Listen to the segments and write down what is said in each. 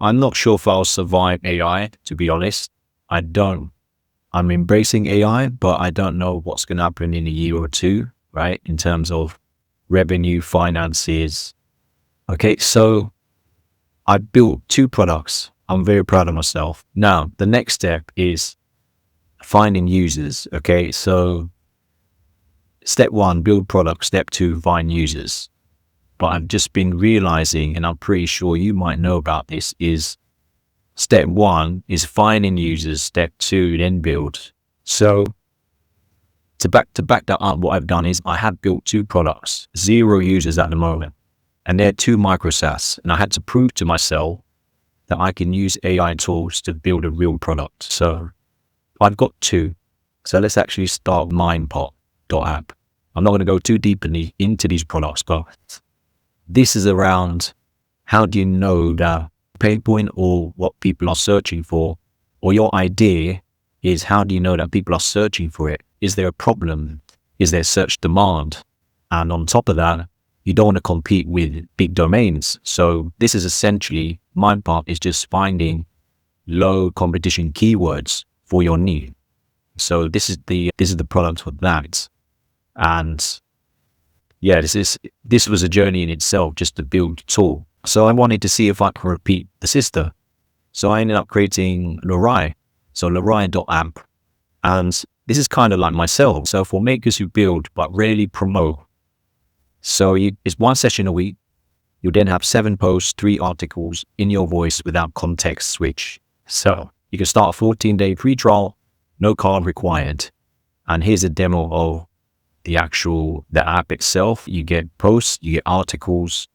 I'm not sure if I'll survive AI, to be honest. I don't. I'm embracing AI, but I don't know what's going to happen in a year or two, right? In terms of revenue, finances. Okay, so I built 2 products. I'm very proud of myself. Now, the next step is finding users. Okay, so step 1, build product. Step 2, find users. But I've just been realizing, and I'm pretty sure you might know about this, is step 1 is finding users. Step 2, then build. So to back that up, what I've done is I have built 2 products, 0 users at the moment, and they're 2 micro SaaS. And I had to prove to myself that I can use AI tools to build a real product. So I've got 2. So let's actually start Mindpath.app. I'm not going to go too deeply into these products, but this is around how do you know that pain point or what people are searching for, or your idea is how do you know that people are searching for it? Is there a problem? Is there search demand? And on top of that, you don't want to compete with big domains. So this is essentially, Mindpath is just finding low competition keywords for your need. So this is the product for that. And yeah, this was a journey in itself just to build a tool. So I wanted to see if I can repeat the sister. So I ended up creating Lorei. So Lorei.app. And this is kind of like myself. So for makers who build but rarely promote. So it's 1 session a week. You then have 7 posts, 3 articles in your voice without context switch. So you can start a 14-day free trial, no card required. And here's a demo of the app itself. You get posts, you get articles.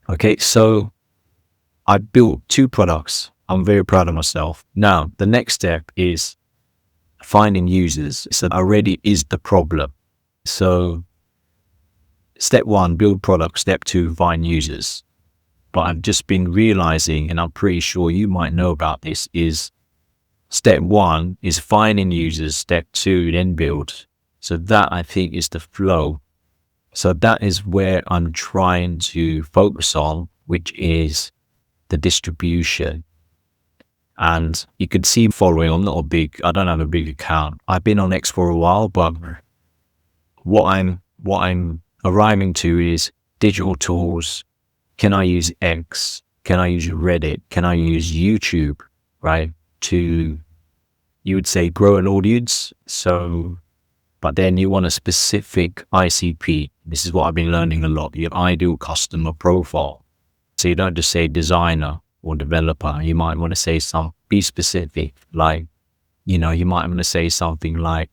Okay, so I built 2 products. I'm very proud of myself. Now, the next step is finding users. So already is the problem. So step 1, build product. Step 2, find users. But I've just been realizing, and I'm pretty sure you might know about this, is step 1 is finding users. Step 2, then build. So that, I think, is the flow. So that is where I'm trying to focus on, which is the distribution. And you can see following, I don't have a big account. I've been on X for a while, but what I'm arriving to is digital tools. Can I use X? Can I use Reddit? Can I use YouTube, right? To, you would say, grow an audience. So, but then you want a specific ICP. This is what I've been learning a lot. Your ideal customer profile. So you don't just say designer or developer. You might want to say be specific. Like, you might want to say something like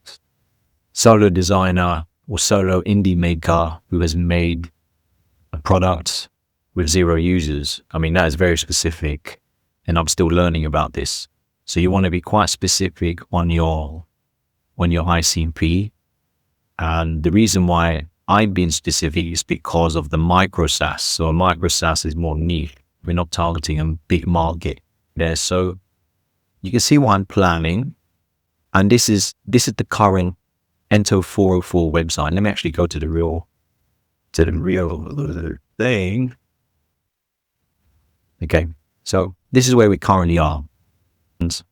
solo designer or solo indie maker who has made a product with 0 users. I mean, that is very specific, and I'm still learning about this. So you want to be quite specific on your ICP. And the reason why I'm being specific is because of the micro SaaS. So a micro SaaS is more niche. We're not targeting a big market there. So you can see what I'm planning. And this is the current Ento 404 website. Let me actually go to the real thing. Okay. So this is where we currently are. And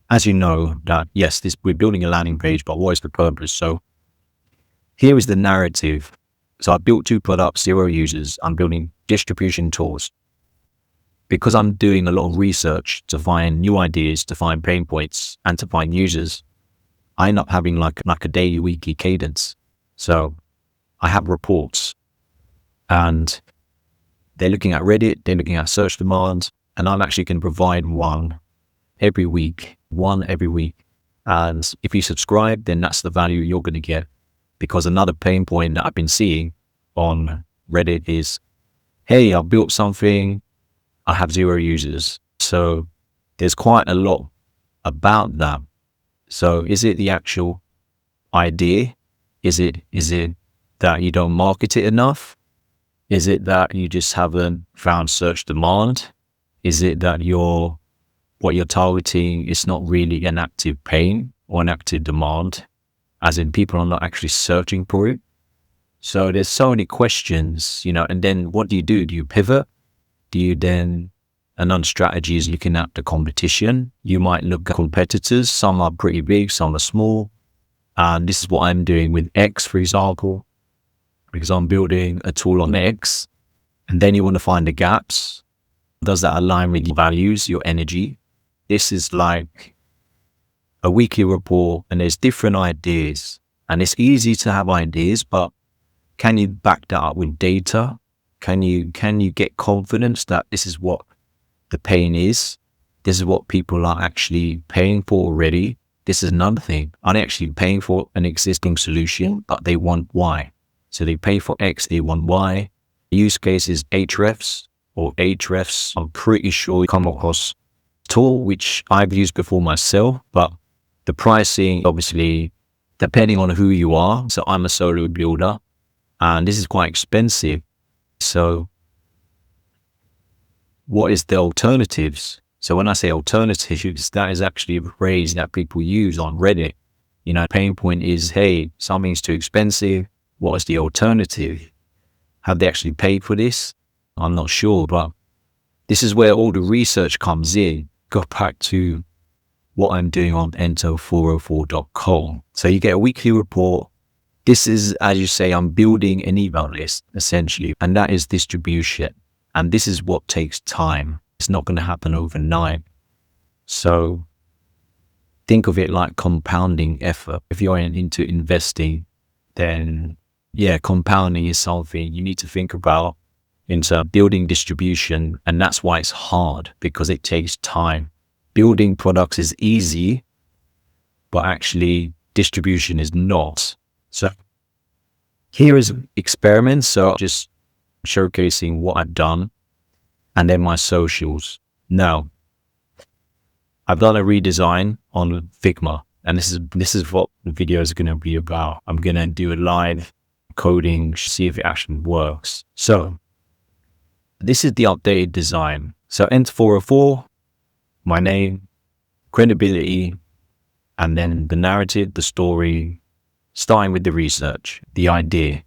as you know that, yes, we're building a landing page, but what is the purpose? So here is the narrative. So I built 2 products, 0 users. I'm building distribution tools. Because I'm doing a lot of research to find new ideas, to find pain points, and to find users, I end up having like a daily, weekly cadence. So I have reports, and they're looking at Reddit, they're looking at search demand, and I'm actually going to provide one every week. And if you subscribe, then that's the value you're going to get. Because another pain point that I've been seeing on Reddit is, hey, I built something, I have 0 users. So there's quite a lot about that. So is it the actual idea? Is it that you don't market it enough? Is it that you just haven't found search demand? Is it that what you're targeting is not really an active pain or an active demand, as in people are not actually searching for it? So there's so many questions, and then what do? Do you pivot? Another strategy is looking at the competition. You might look at competitors. Some are pretty big, some are small. And this is what I'm doing with X, for example, because I'm building a tool on X. And then you want to find the gaps. Does that align with your values, your energy? This is like a weekly report, and there's different ideas. And it's easy to have ideas, but can you back that up with data? Can you get confidence that this is what the pain is? This is what people are actually paying for already. This is another thing. Are they actually paying for an existing solution, but they want Y? So they pay for X, they want Y. The use case is Ahrefs or Ahrefs. I'm pretty sure you come across a tool which I've used before myself, but the pricing, obviously, depending on who you are. So I'm a solo builder and this is quite expensive. So what is the alternatives? So when I say alternatives, that is actually a phrase that people use on Reddit. Pain point is, hey, something's too expensive. What is the alternative? Have they actually paid for this? I'm not sure, but this is where all the research comes in. Go back to what I'm doing on ento404.com. So you get a weekly report. This is, as you say, I'm building an email list, essentially, and that is distribution. And this is what takes time. It's not going to happen overnight. So think of it like compounding effort. If you're into investing, then compounding is something you need to think about into building distribution. And that's why it's hard, because it takes time. Building products is easy, but actually distribution is not. So here is experiments. So just showcasing what I've done, and then my socials. Now, I've done a redesign on Figma, and this is what the video is going to be about. I'm going to do a live coding, see if it actually works. So this is the updated design. So Enter 404, my name, credibility, and then the narrative, the story, starting with the research, the idea.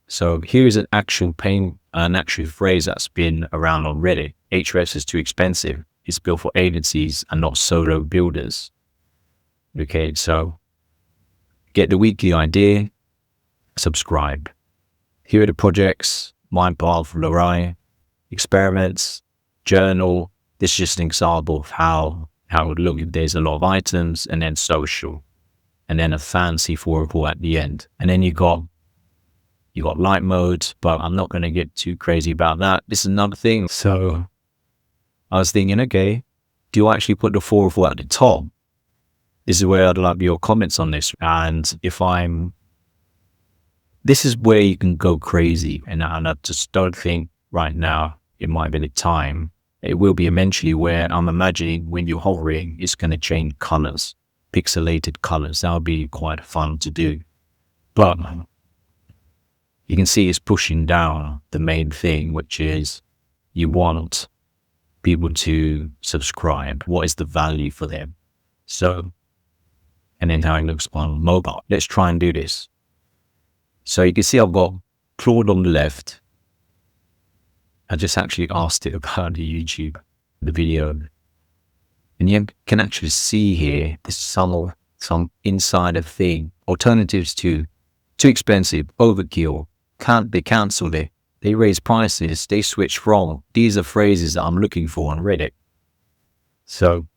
So here's an actual phrase that's been around on Reddit. Ahrefs is too expensive. It's built for agencies and not solo builders. Okay, so get the weekly idea, subscribe. Here are the projects: Mindpath, Lorei, experiments, journal. This is just an example of how it would look if there's a lot of items, and then social, and then a fancy 404 at the end. And then you got light modes, but I'm not going to get too crazy about that. This is another thing. So I was thinking, okay, do I actually put the 404 at the top? This is where I'd love your comments on this. And this is where you can go crazy. And I just don't think right now it might be the time. It will be eventually, where I'm imagining when you're hovering, it's going to change colors, pixelated colors. That would be quite fun to do. But you can see it's pushing down the main thing, which is you want people to subscribe. What is the value for them? So, and then how it looks on mobile. Let's try and do this. So you can see I've got Claude on the left. I just actually asked it about the video. And you can actually see here, there's some insider thing. Alternatives to too expensive, overkill. They cancelled it. They raised prices. They switched from. These are phrases that I'm looking for on Reddit. So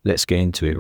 let's get into it.